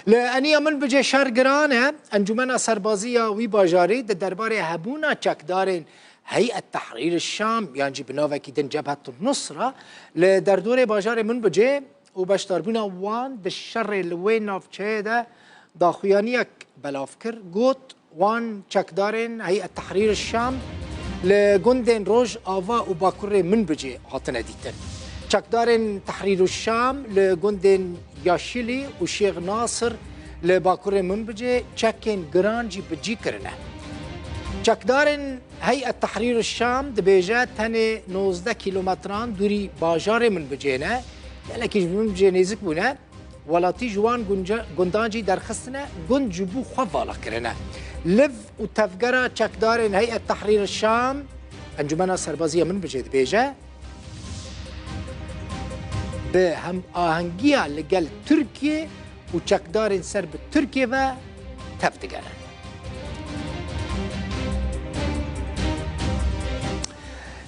لأني من بجي شرقرانة أنجمنا سربازية وي باجاري درباري هبونا چكدارين هيئة تحرير الشام يعني بنوفا كيدن جبهة النصرة لدردوري باجاري من بجي وبشتربونا وان بالشر الوين ناف ده داخويانيك بلافكر قوت وان چكدارين هيئة تحرير الشام لجندن روج آوا وباكوري من بجي هاتنا ديتن چكدارين تحرير الشام لجندن ياشيلي وشيخ ناصر لباكوري من بجي چكين جرانجي بجي كرنه چكدارين هيئة تحرير الشام دبيجات تاني 19 كيلومتران دوري باجار من بجينا لكن من بجي نيزك بونا ولاتي جوان گندانجي درخستنا گند جبو خوالا كرنا لف وتفقرا چكدارين هيئة تحرير الشام انجمنا سربازية من بجي دبيجا بهم آهنگيا لقل تركيا وچكدارين سرب تركيا و تفتقرا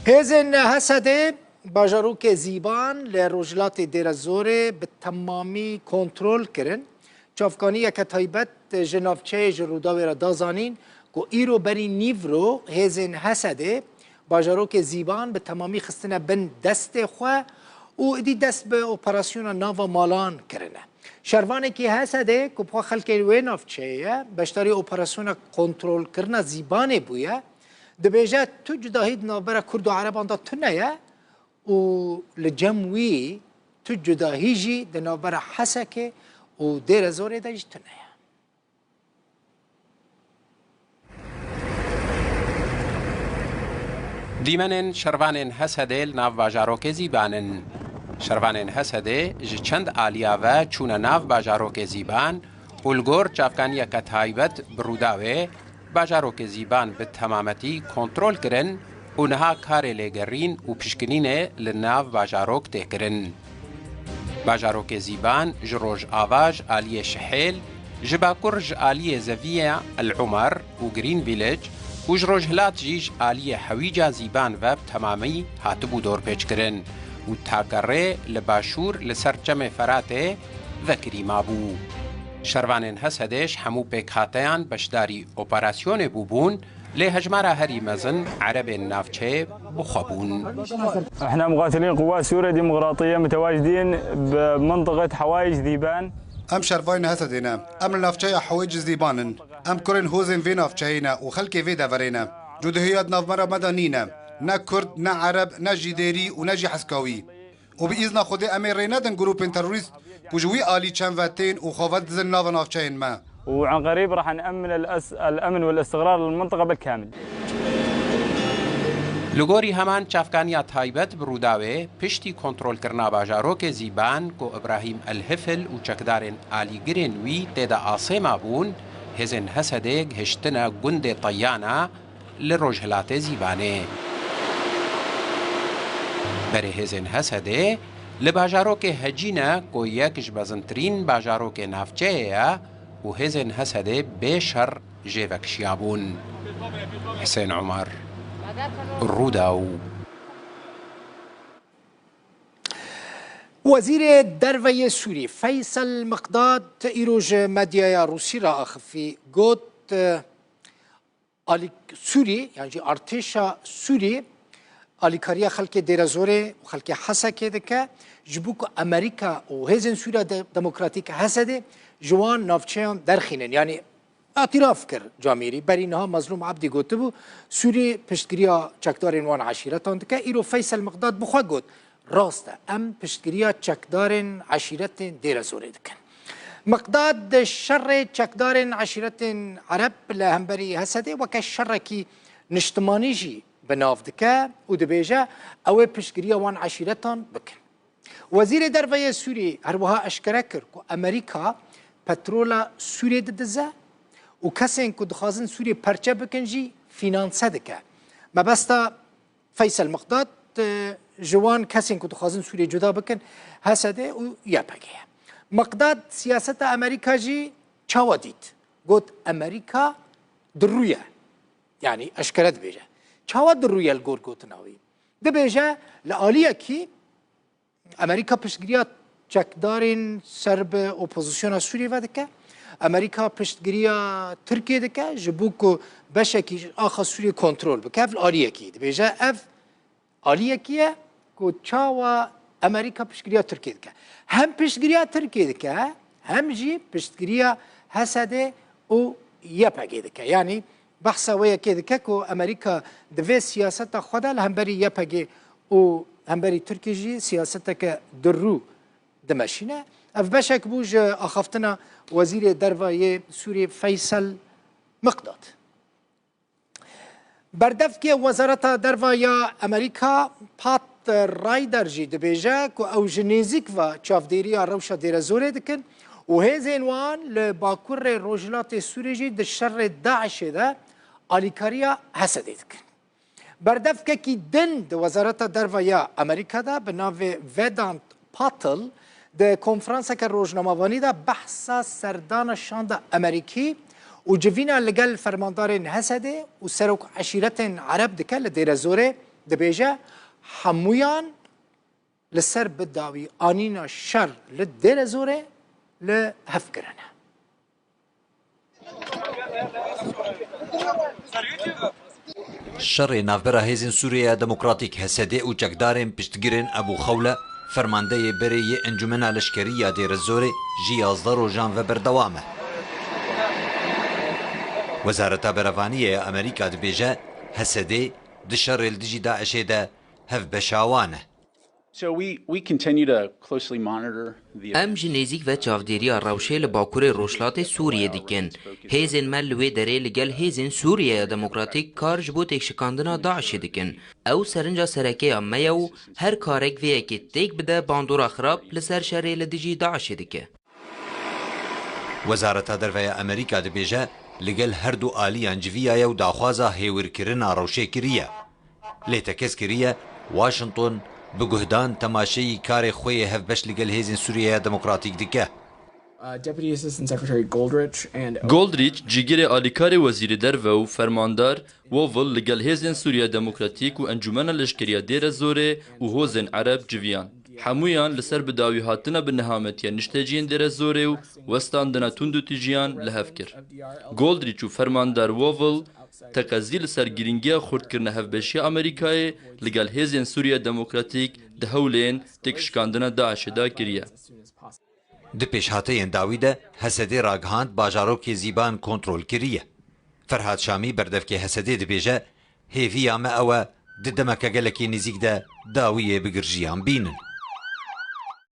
هزن حسده باجاروک زیبان لروجلات دیرزوره به تمامی کنترل کرن چافکانی که تایبت جنافچه جروداوی را دازانین که ایرو بری نیورو هزن حسده باجاروک زیبان به تمامی خستنه بن دست خواه و ادی دست به اپراسیون ناو مالان کرنه شروانه که حسده که پا خلقی وی نافچه بشتاری اپراسیون کنترل کرنه زیبانه بویه دبیجه تو جداهید نابرا کرد و عربان دا تنه و لجموی تو جداهیجی دا نابرا حسکه و دیر زوره دا تنه دیمنن شروانن حسده ناو باجاروک زیبانن شروانن حسده جه چند آلیا و چون ناو باجاروک زیبان اولگور چافکانی که تایبت بروداوه باجاروک زیبان به تمامتی کنترل کرن و نها کار لگرین و پیشکنین لناو باجاروک ته کرن. باجاروک زیبان جروج آواج آلیه شحیل جباکرج آلیه زویه العمر و گرین ویلج و جروج هلات جیج آلیه حویجا زیبان و تمامی هاتبو دور پیچ کرن و تاگره لباشور لسر جمع فراته ذکری مابو. شروانن حسدش همو پیکاتیان بشداری اپراسیون بوبون لهجمارة هري مزن عرب النافچه بخبون. احنا مقاتلين قوات سوريا ديمقراطية متواجدين بمنطقة حوايج ذيبان. ام شرفاين هسدينا ام النافچه حوايج ذيبانن ام كورن هوزن في نافچهينا وخلكي في دافرينا جودهيات نافمرا مدنينا نا كرد نا عرب نا جيديري ونا جي حسكاوي وبإذن خدي اميرينا دن جروبين تروريست كجوي آلي چنفتين وخوفت زن ناف نافچهين ما وعن قريب راح نأمن الأمن والاستقرار للمنطقة بالكامل. لگوری همان چافکانیا تایبت بروداوه پشتی کنترل کرنا باجاروک زیبان کو ابراهیم الهفل و چکدارن آلی گرین وی تیدا آسیما بون هزن حسده هشتنا گند طیانا لروجهلات زیبانه. بره هزن حسده لباجاروک هجینا کو یکش بزنترین باجاروک نافچه و هزن حسده بشر جیوک شیابون. حسین عمر روداو. وزير الدروية السوري فيصل مقداد إيروج مديا روسي را أخفي قوت آلي سوري يعني ارتشا سوري آلي كاريا خلق ديرازوري وخلق حسكي دكا جبوك أمريكا وهزن سوريا ديمقراطيك حسده جوان نافچهان درخينن يعني اعتراف كر جاميري برينها مظلوم عبدي قوتبو سوري پشتگريا چكدارين وان عشيرتان دكا إيرو فيصل مقداد بخوا قوت راسته ام پشتگريا چكدارين عشيرتين دير زوري دكن مقداد شر چكدارين عشيرتين عرب لهمبري هسده وكا شر كي نشتمانيجي بناف دكا ودبيجا او پشتگريا وان عشيرتان بكن وزير دروية سوري هروها اشكركر كو امريكا پترولا سوري ددزه و کسین که دخوازن سوریه پرچه بکن جی فینانسه دکه ما بستا فیصل مقداد جوان کسین که دخوازن سوریه جدا بکن هسده و یا بگه مقداد سیاست امریکا جی چاوا دید گوت امریکا درویه يعني اشكرت بيجا چاوا درویه الگور گوتناوی ده بيجا لآلیه کی امریکا پشتگیریا چکدارین سرب اپوزیسیون سوریه و دکه امریکا پشتگیری ترکیه دکه جبو که بشکی آخا سوریه کنترل بکه اف آلیه کی بیجه اف آلیه کیه که چاوا امریکا پشتگیری ترکیه دکه هم پشتگیری ترکیه دکه هم جی پشتگیری حسده او یپگی دکه یعنی بحثا ویا که دکه که امریکا دوی سیاست خدا لهمبری یپگی او همبری ترکیه جی سیاست که در رو دمشینه اف بشک بوج اخفتنا وزیر دروای سوریه فیصل مقداد بردف که وزارت دروای امریکا پات رایدر جی دبیجه که او جنیزیک و چافدیری روشا دیر زوره دکن و هزین وان لباکور روجلات سوریه جی در شر داعش ده آلیکاریا حسده دکن بردف که کی دن وزارت دروای امریکا ده به ناو ودانت پاتل د کنفرانس که روزنامه‌وانی ده بحث سردان شاند امریکی و جوینا لگل فرماندارین حسده و سروک عشیرت عرب دکه لدیر زوره دبیجه همویان لسر بداوی آنینا شر لدیر زوره لهفکرنه شر نافبرا هیزن سوریه دموکراتیک حسده و چکدارین پشتگیرین ابو خوله فرمانده بری انجمن لشکری دیر زوره جی 11 روزان و بردوامه. وزارت برافانی امریکا دبیجه حسده دشر الدجی داعش ده هف بشاوانه. ام جنیزیک و چاودیری روشه لباکور روشلات سوریه دیکن هیزن مل و دره لگل هیزن سوریه دموکراتیک کار جبو تک شکاندنا داعش دیکن او سرنجا سرکه امیو هر کارک وی اکی تک بده باندورا خراب لسر شره لدیجی داعش دیکه. وزارت دروای امریکا دبیجه لگل هر دو آلیان جویای و داخوازا هیور کرنا روشه کریه. لیتکس کریه واشنطن بگهدان تماشای کار خوی هفبش لگل هیزن سوریه دموکراتیک دیگه. گولدریچ جیگر آلیکار وزیر درو و فرماندار ووول لگل هیزن سوریه دموکراتیک و انجمن لشکریه دیر زوره و هوزن عرب جویان. همویان لسر بداوی هاتنا بنهامتیا نشتجین دیر زوره و وستاندنا تندو تیجیان لهفکر. گولدریچ و فرماندار ووول تقزیل سرگیرنگی خورد کرنه هفبشی امریکای لگل هیزن سوریه دموکراتیک دهولین تکشکاندنا داعش دا کریه. د پیشهاتین داویده حسده راگهاند باجاروکی زیبان کنترول کریه. فرهاد شامی بردف که حسده دبیجه هیوی آمه اوه د دمکه گلکی نزیک ده داویه بگرجیان بینن.